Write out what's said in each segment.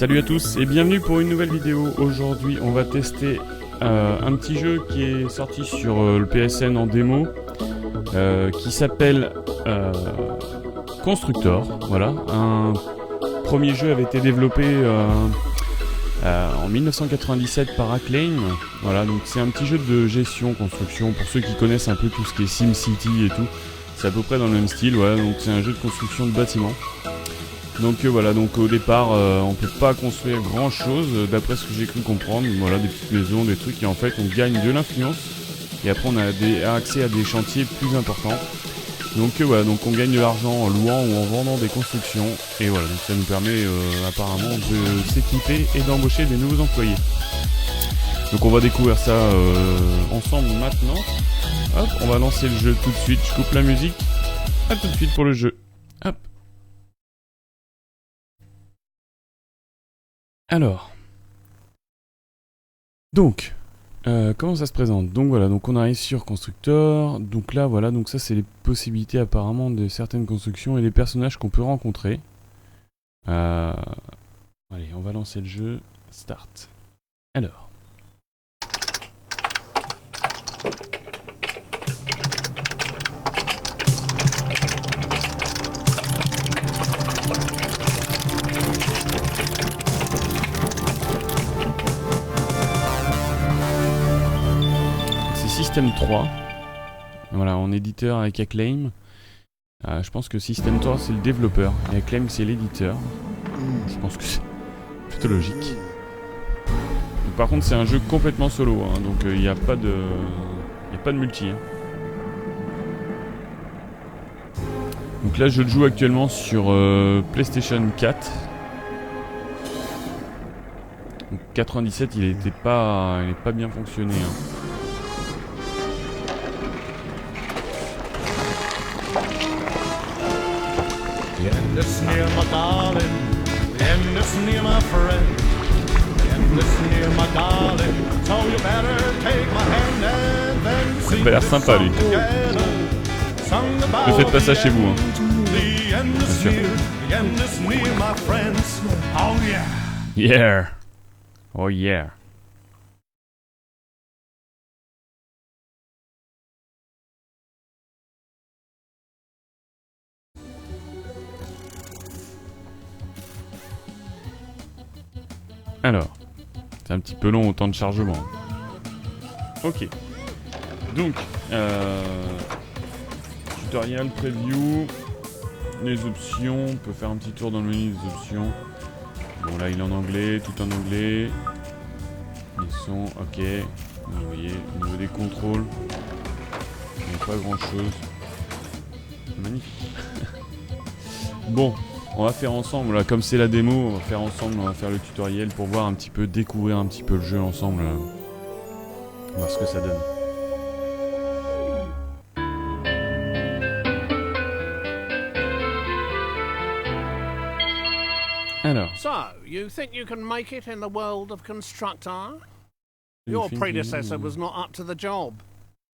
Salut à tous et bienvenue pour une nouvelle vidéo. Aujourd'hui on va tester un petit jeu qui est sorti sur le PSN en démo qui s'appelle Constructor. Voilà, un premier jeu avait été développé en 1997 par Acclaim. Voilà, donc c'est un petit jeu de gestion, construction, pour ceux qui connaissent un peu tout ce qui est SimCity et tout. C'est à peu près dans le même style, voilà, donc c'est un jeu de construction de bâtiments. Donc voilà, donc au départ on peut pas construire grand chose d'après ce que j'ai cru comprendre, voilà, des petites maisons, des trucs, et en fait on gagne de l'influence et après on a accès à des chantiers plus importants. Donc voilà, donc on gagne de l'argent en louant ou en vendant des constructions, et voilà, donc ça nous permet apparemment de s'équiper et d'embaucher des nouveaux employés. Donc on va découvrir ça ensemble maintenant. Hop, on va lancer le jeu tout de suite, je coupe la musique, à tout de suite pour le jeu. Hop. Alors, donc, comment ça se présente? Donc voilà, donc on arrive sur Constructor, donc là voilà, donc ça c'est les possibilités apparemment de certaines constructions et les personnages qu'on peut rencontrer. Allez, on va lancer le jeu, start. Alors. Système 3, voilà, en éditeur avec Acclaim. Je pense que Système 3 c'est le développeur et Acclaim c'est l'éditeur. Je pense que c'est plutôt logique. Donc, par contre c'est un jeu complètement solo, hein, donc il n'y a pas de multi. Hein. Donc là je le joue actuellement sur PlayStation 4. Donc 97 il n'est pas bien fonctionné. Hein. The end is near, my darling. The end is near, my friend. The end is near, my darling. So you better take my hand and then ça a l'air sympa lui. Ne faites pas ça chez vous. Hein. The end is near, the end is near, my friends. Oh yeah. Yeah. Oh yeah. Alors, c'est un petit peu long au temps de chargement. Ok. Donc, tutoriel, preview, les options, on peut faire un petit tour dans le menu des options. Bon là il est en anglais, tout en anglais. Les sons, ok. Vous voyez, au niveau des contrôles, il n'y a pas grand chose. Magnifique. Bon. On va faire ensemble, là, comme c'est la démo, on va faire ensemble, on va faire le tutoriel pour voir un petit peu, découvrir un petit peu le jeu ensemble. Voir ce que ça donne. Alors. So, you think you can make it in the world of Constructor? Your predecessor was not up to the job.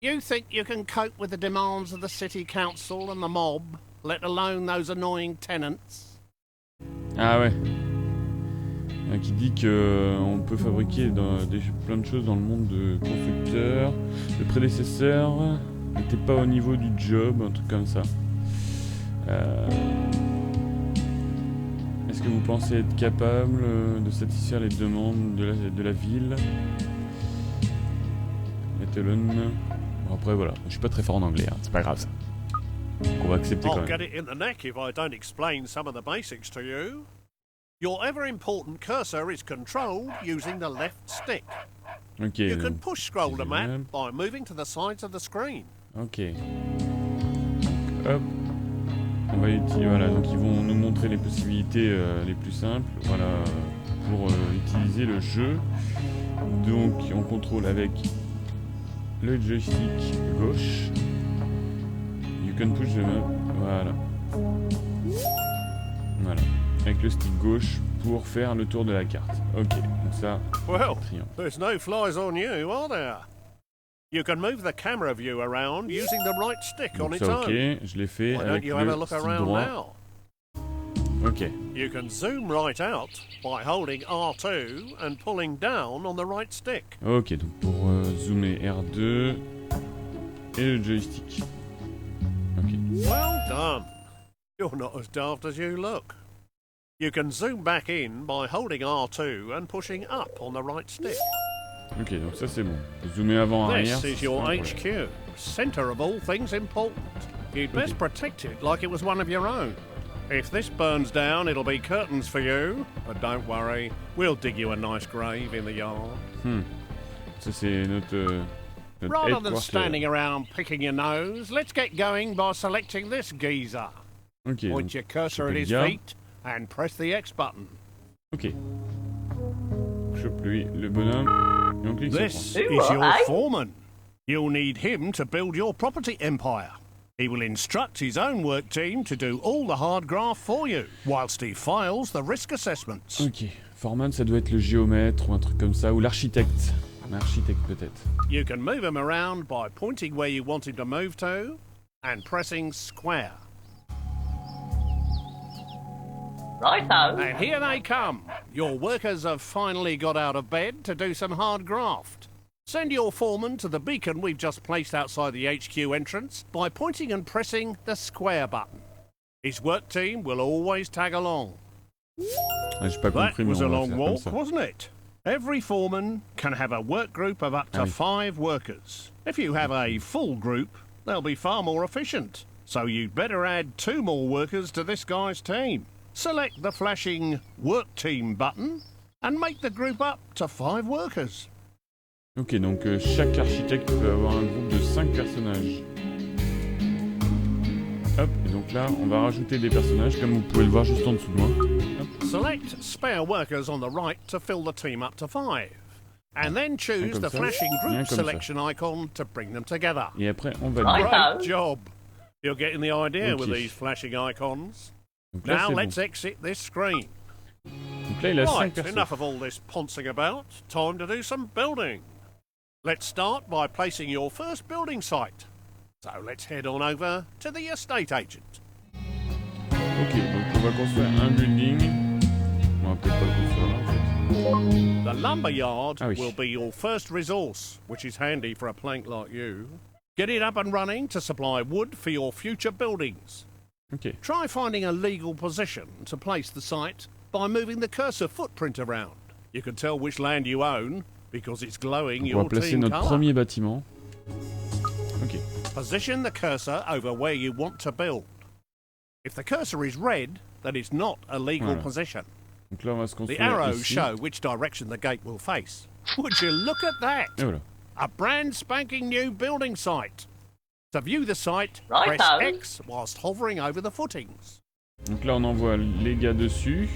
You think you can cope with the demands of the city council and the mob, let alone those annoying tenants? Ah ouais. Qui dit que on peut fabriquer plein de choses dans le monde de constructeur. Le prédécesseur n'était pas au niveau du job, un truc comme ça. Est-ce que vous pensez être capable de satisfaire les demandes de la ville? Bon, après voilà, je suis pas très fort en anglais, hein. C'est pas grave ça. Donc on va accepter quand même. I'll get it in the neck if I don't explain some of the basics to you. Your ever-important cursor is controlled using the left stick. Ok. You can push scroll the map by moving to the sides of the screen. Ok. Donc, hop. On va utiliser, voilà, donc ils vont nous montrer les possibilités les plus simples, voilà, pour utiliser le jeu. Donc on contrôle avec le joystick gauche. You can push the map, voilà. Voilà. Avec le stick gauche pour faire le tour de la carte. Ok, donc ça, well, triomphe. There's no flies on you, are there? You can move the camera view around using the right stick Donc on its ça, ok, own. je l'ai fait Why avec don't you le have a look stick around droit. now? Ok. You can zoom right out by holding R2 and pulling down on the right stick. Ok, donc pour zoomer R2 et le joystick. Ok. Well done. You're not as daft as you look. You can zoom back in by holding R2 and pushing up on the right stick. Ok, donc ça c'est bon. Zoomer avant, arrière. This is your HQ, centre of all things important. You'd best protect it like it was one of your own. If this burns down, it'll be curtains for you. But don't worry, we'll dig you a nice grave in the yard. Ça c'est notre Rather than headquarter. standing around picking your nose, let's get going by selecting this geezer. Ok, Point donc, your cursor at chope his le gars. feet and press the X button. Ok. Chope lui le bonhomme. Et on clique This sur is your foreman. You'll need him to build your property empire. He will instruct his own work team to do all the hard graft for you, whilst he files the risk assessments. Ok. Foreman, ça doit être le géomètre ou un truc comme ça, ou l'architecte. Un architecte peut-être. You can move him around by pointing where you want him to move to and pressing square. Righto. And here they come. Your workers have finally got out of bed to do some hard graft. Send your foreman to the beacon we've just placed outside the HQ entrance by pointing and pressing the square button. His work team will always tag along. Ah, j'ai pas That compris, mais was on a va long faire comme walk, ça. wasn't it? Every foreman can have a work group of up to Aye. 5 workers. If you have a full group, they'll be far more efficient. So you'd better add 2 more workers to this guy's team. Select the flashing Work Team button and make the group up to 5 workers. Ok, donc chaque architecte peut avoir un groupe de 5 personnages. Hop, et donc là, on va rajouter des personnages, comme vous pouvez le voir juste en dessous de moi. Hop. Select spare workers on the right to fill the team up to 5. And then choose comme the ça. flashing Rien group comme ça. selection icon to bring them together. Et après, on va Right. Great Righto. job. You're getting the idea with Ok. these flashing icons. Donc là, Now c'est let's bon. exit this screen. Donc là, il a 5 Right, personnes. enough of all this poncing about. Time to do some building. Let's start by placing your first building site. So let's head on over to the estate agent. Ok, donc on va construire un building. On va peut-être pas le construire là, en fait. The lumber yard Ah oui. will be your first resource, which is handy for a plank like you. Get it up and running to supply wood for your future buildings. Ok. Try finding a legal position to place the site by moving the cursor footprint around. You can tell which land you own because it's glowing Donc on va your placer team notre colour. premier bâtiment. Ok. Position the cursor over where you want to build. If the cursor is red, then it's not a legal Voilà. position. Donc là, on va se The construire arrows ici. show which direction the gate will face. Would you look at that? Et voilà. A brand spanking new building site. To view the site, Righto. press X whilst hovering over the footings. Donc là, on envoie les gars dessus.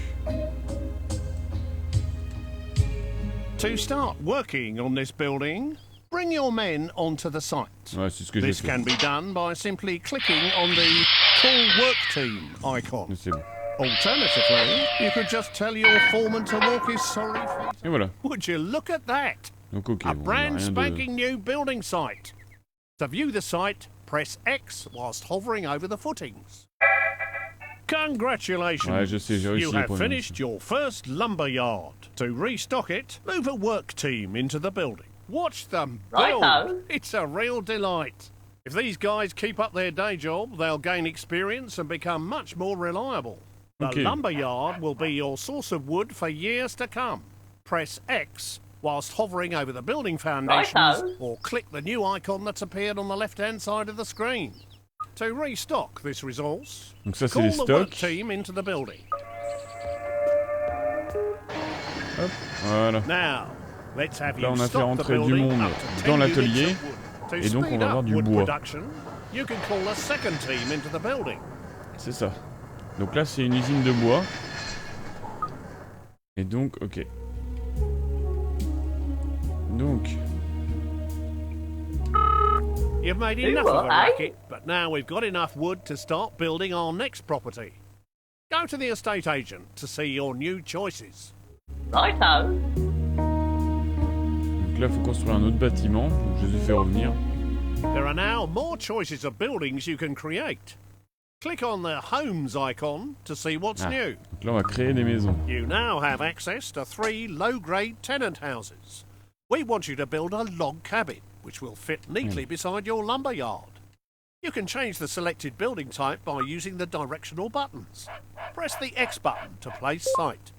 To start working on this building, bring your men onto the site. Ouais, c'est ce que j'ai This fait. can be done by simply clicking on the Call Work Team icon. Mais c'est bon. Alternatively, you could just tell your foreman to walk his sorry feet. Et voilà. Would you look at that? Donc ok, A bon, on a brand rien de... spanking new building site. To view the site, press X whilst hovering over the footings. Congratulations! Ouais, je sais, j'ai réussi You le have premier. finished your first lumber yard. To restock it, move a work team into the building. Watch them build. Righto. It's a real delight. If these guys keep up their day job, they'll gain experience and become much more reliable. The Okay. lumber yard will be your source of wood for years to come. Press X whilst hovering over the building foundations, Righto. or click the new icon that's appeared on the left-hand side of the screen. To restock this resource, Donc ça, c'est call les the work stocks. team into the building. Voilà. Now, let's have Là, you on a fait stock the rentrer du building monde up to 10 dans units l'atelier, of wood. To et donc on speed va avoir up du wood bois. production, you can call a second team into the building. C'est ça. Donc là, c'est une usine de bois. Et donc, ok. Donc, You've made Do enough of a what, eh? racket, but now we've got enough wood to start building our next property. Go to the estate agent to see your new choices. Righto. donc là, il faut construire un autre bâtiment. Donc, je les ai fait revenir. There are now more choices of buildings you can create. Click on the Homes icon to see what's new. Donc là, on va créer des maisons. You now have access to 3 low-grade tenant houses. We want you to build a log cabin, which will fit neatly beside your lumber yard. You can change the selected building type by using the directional buttons. Press the X button to place site.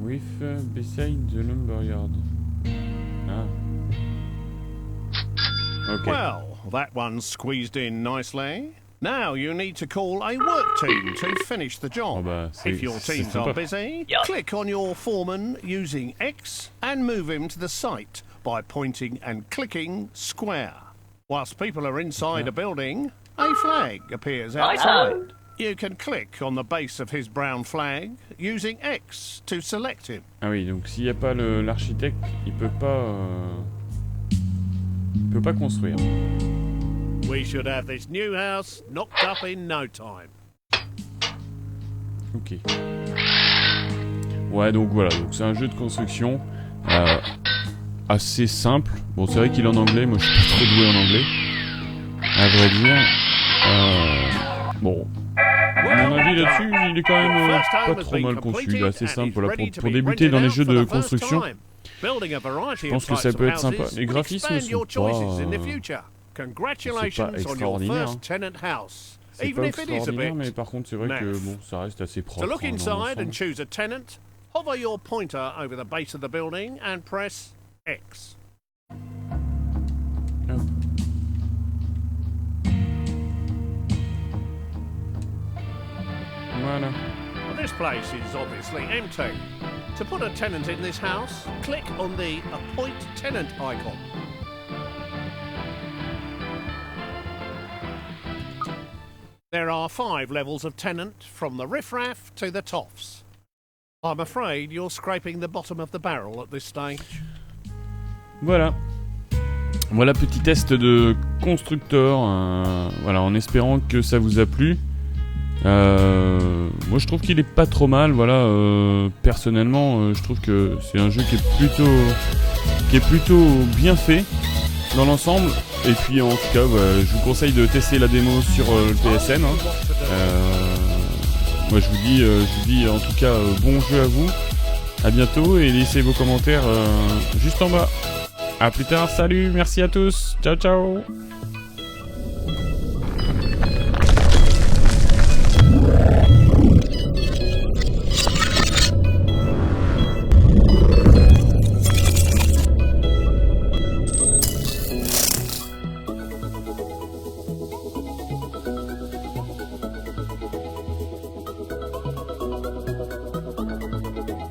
With beside the lumberyard. Ah. Okay. Well, that one's squeezed in nicely. Now you need to call a work team to finish the job. Oh bah, If your teams are busy, click on your foreman using X and move him to the site by pointing and clicking square. Whilst people are inside a building, a flag appears outside. You can click on the base of his brown flag using X to select him. Ah oui, donc s'il n'y a pas l'architecte, il peut pas construire. We should have this new house knocked up in no time. Ok. Ouais, donc voilà, donc c'est un jeu de construction assez simple. Bon, c'est vrai qu'il est en anglais, moi je suis pas trop doué en anglais, à vrai dire. Bon. Mon avis là-dessus, il est quand même pas trop mal conçu, il est assez simple. Voilà, pour débuter dans les jeux de construction, je pense que ça peut être sympa. Les graphismes sont pas extraordinaires. C'est pas extraordinaire, mais par contre, c'est vrai que bon, ça reste assez propre. To look inside and choose a tenant, hover your pointer over the base of the building and press X. Voilà. Well, this place is obviously empty. To put a tenant in this house, click on the Appoint Tenant icon. There are 5 levels of tenant, from the riffraff to the toffs. I'm afraid you're scraping the bottom of the barrel at this stage. Voilà. Voilà, petit test de Constructor. Voilà, en espérant que ça vous a plu. Moi je trouve qu'il est pas trop mal, voilà. Personnellement, je trouve que c'est un jeu qui est plutôt bien fait dans l'ensemble. Et puis en tout cas, je vous conseille de tester la démo sur le PSN. Moi je vous dis en tout cas bon jeu à vous. À bientôt et laissez vos commentaires juste en bas. À plus tard, salut, merci à tous, ciao ciao.